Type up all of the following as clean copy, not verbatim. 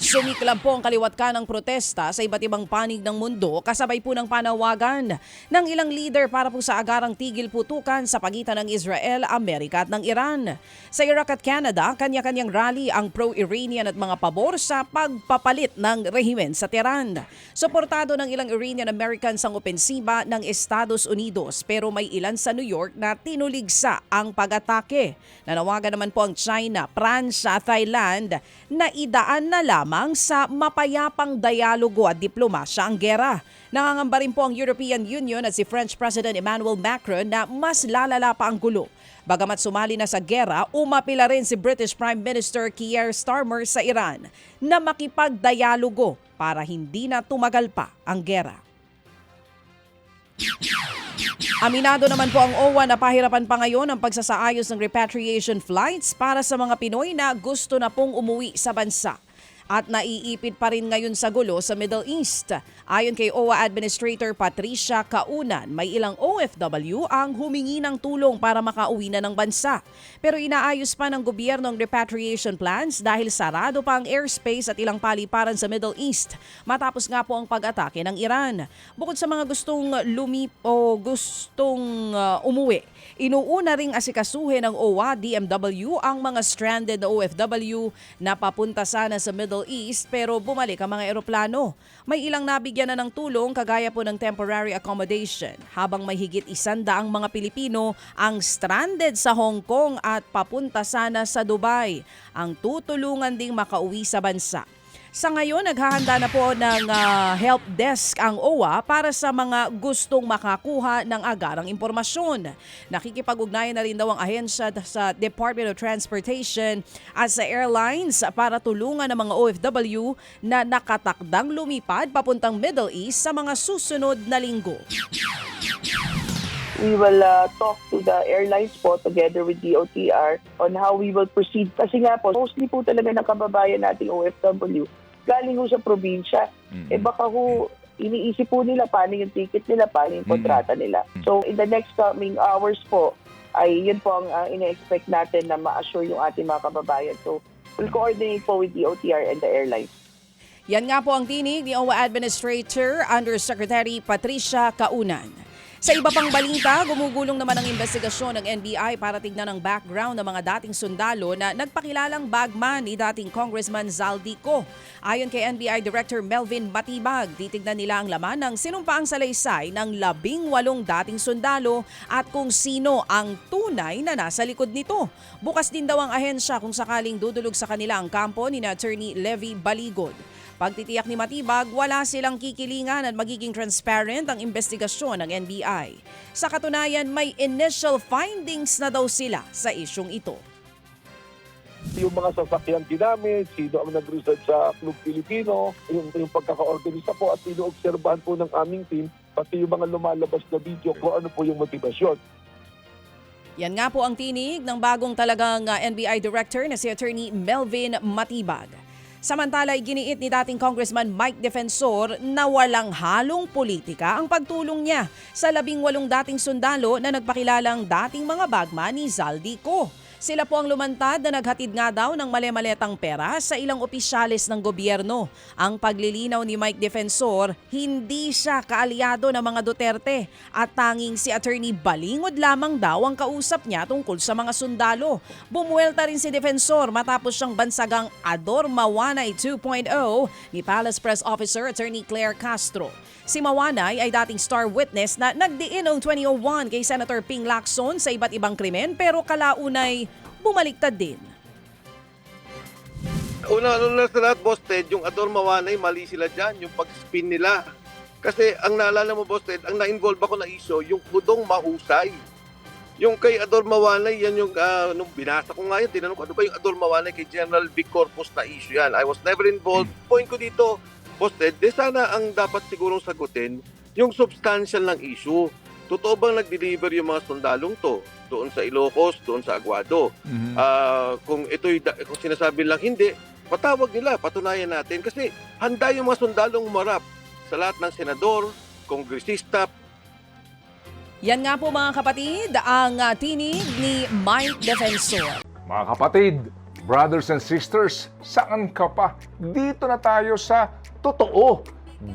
Sumiklab po ang kaliwat ng protesta sa iba't ibang panig ng mundo kasabay po ng panawagan ng ilang leader para po sa agarang tigil putukan sa pagitan ng Israel, Amerika at ng Iran. Sa Iraq at Canada, kanya-kanyang rally ang pro-Iranian at mga pabor sa pagpapalit ng rehimen sa Tehran. Suportado ng ilang Iranian Americans ang opensiba ng Estados Unidos pero may ilan sa New York na tinuligsa ang pag-atake. Nanawagan naman po ang China, Pransya at Thailand na idaan na lamang sa mapayapang dialogo at diplomasya ang gera. Nangangamba rin po ang European Union at si French President Emmanuel Macron na mas lalala pa ang gulo. Bagamat sumali na sa gera, umapila rin si British Prime Minister Keir Starmer sa Iran na makipagdialogo para hindi na tumagal pa ang gera. Aminado naman po ang OWA na pahirapan pa ngayon ang pagsasaayos ng repatriation flights para sa mga Pinoy na gusto na pong umuwi sa bansa. At naiipit pa rin ngayon sa gulo sa Middle East. Ayon kay OWA Administrator Patricia Kaunan, may ilang OFW ang humingi ng tulong para makauwi na ng bansa. Pero inaayos pa ng gobyerno ang repatriation plans dahil sarado pa ang airspace at ilang paliparan sa Middle East matapos nga po ang pag-atake ng Iran. Bukod sa mga gustong umuwi, inuuna ring asikasuhin ng OWA DMW ang mga stranded na OFW na papunta sana sa Middle East pero bumalik ang mga eroplano. May ilang nabigyan na ng tulong kagaya po ng temporary accommodation habang may higit 100 mga Pilipino ang stranded sa Hong Kong at papunta sana sa Dubai. Ang tutulungan ding makauwi sa bansa. Sa ngayon, naghahanda na po ng help desk ang OWA para sa mga gustong makakuha ng agarang impormasyon. Nakikipag-ugnayan na rin daw ang ahensya sa Department of Transportation at sa airlines para tulungan ang mga OFW na nakatakdang lumipad papuntang Middle East sa mga susunod na linggo. We will talk to the airlines po together with DOTR on how we will proceed. Kasi nga po, mostly po talaga ng kababayan nating OFW, galing ho sa probinsya. Baka ho, iniisip po nila paano yung ticket nila, paano yung kontrata nila. So in the next coming hours po, ay yun po ang ina-expect natin na ma-assure yung ating mga kababayan. So we'll coordinate po with DOTR and the airlines. Yan nga po ang tinig ni OWA Administrator Undersecretary Patricia Kaunan. Sa iba pang balita, gumugulong naman ang investigasyon ng NBI para tignan ang background ng mga dating sundalo na nagpakilalang bagman ni dating Congressman Zaldico. Ayon kay NBI Director Melvin Matibag, titignan nila ang laman ng sinumpaang salaysay ng 18 dating sundalo at kung sino ang tunay na nasa likod nito. Bukas din daw ang ahensya kung sakaling dudulog sa kanila ang kampo ni Attorney Levy Baligod. Pagtitiyak ni Matibag, wala silang kikilingan at magiging transparent ang investigasyon ng NBI. Sa katunayan, may initial findings na daw sila sa isyong ito. Yung mga sasakyan ginamit, sino ang nag-reside sa Club Filipino, yung pagkaka-organisa po at ino-obserbahan po ng aming team, pati yung mga lumalabas na video kung ano po yung motibasyon. Yan nga po ang tinig ng bagong talagang NBI Director na si Attorney Melvin Matibag. Samantala, iginiit ni dating Congressman Mike Defensor na walang halong politika ang pagtulong niya sa 18 dating sundalo na nagpakilalang dating mga bagman ni Zaldico. Sila po ang lumantad na naghatid nga daw ng male-maletang pera sa ilang opisyales ng gobyerno. Ang paglilinaw ni Mike Defensor, hindi siya kaalyado ng mga Duterte at tanging si Attorney Balingod lamang daw ang kausap niya tungkol sa mga sundalo. Bumuelta rin si Defensor matapos siyang bansagang Ador Mawanay 2.0 ni Palace Press Officer Attorney Claire Castro. Si Mawanay ay dating star witness na nagdiin noong 2001 kay Senator Ping Lacson sa iba't ibang krimen pero kalaunay bumaliktad din. Una na sa lahat, Boss Ted, yung Ador Mawanay, mali sila dyan, yung pag-spin nila. Kasi ang naalala mo, Boss Ted, ang na-involve ako na issue, yung pudong mahusay. Yung kay Ador Mawanay, yan yung, nung binasa ko nga yun, tinanong ko, ano ba yung Ador Mawanay kay General Vic Corpus na issue yan? I was never involved. Point ko dito, Boss Ted, sana ang dapat sigurong sagutin yung substantial ng issue. Totoo bang nag-deliver yung mga sundalong to doon sa Ilocos, doon sa Aguado? Kung ito'y kung sinasabi lang hindi, patawag nila, patunayan natin. Kasi handa yung mga sundalong umarap sa lahat ng senador, kongresista. Yan nga po mga kapatid, ang tinig ni Mike Defensor. Mga kapatid, Brothers and sisters, saan ka pa? Dito na tayo sa totoo.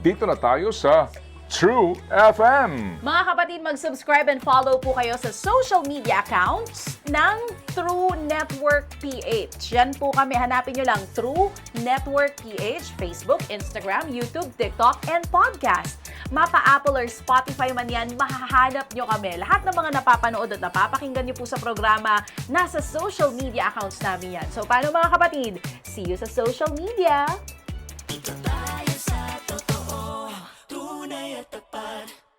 Dito na tayo sa True FM. Mga kapatid, mag-subscribe and follow po kayo sa social media accounts ng True Network PH. Yan po kami. Hanapin nyo lang True Network PH, Facebook, Instagram, YouTube, TikTok, and podcast. Mapa Apple or Spotify man yan, mahahanap nyo kami. Lahat ng mga napapanood at napapakinggan nyo po sa programa, nasa social media accounts namin yan. So, paano mga kapatid? See you sa social media!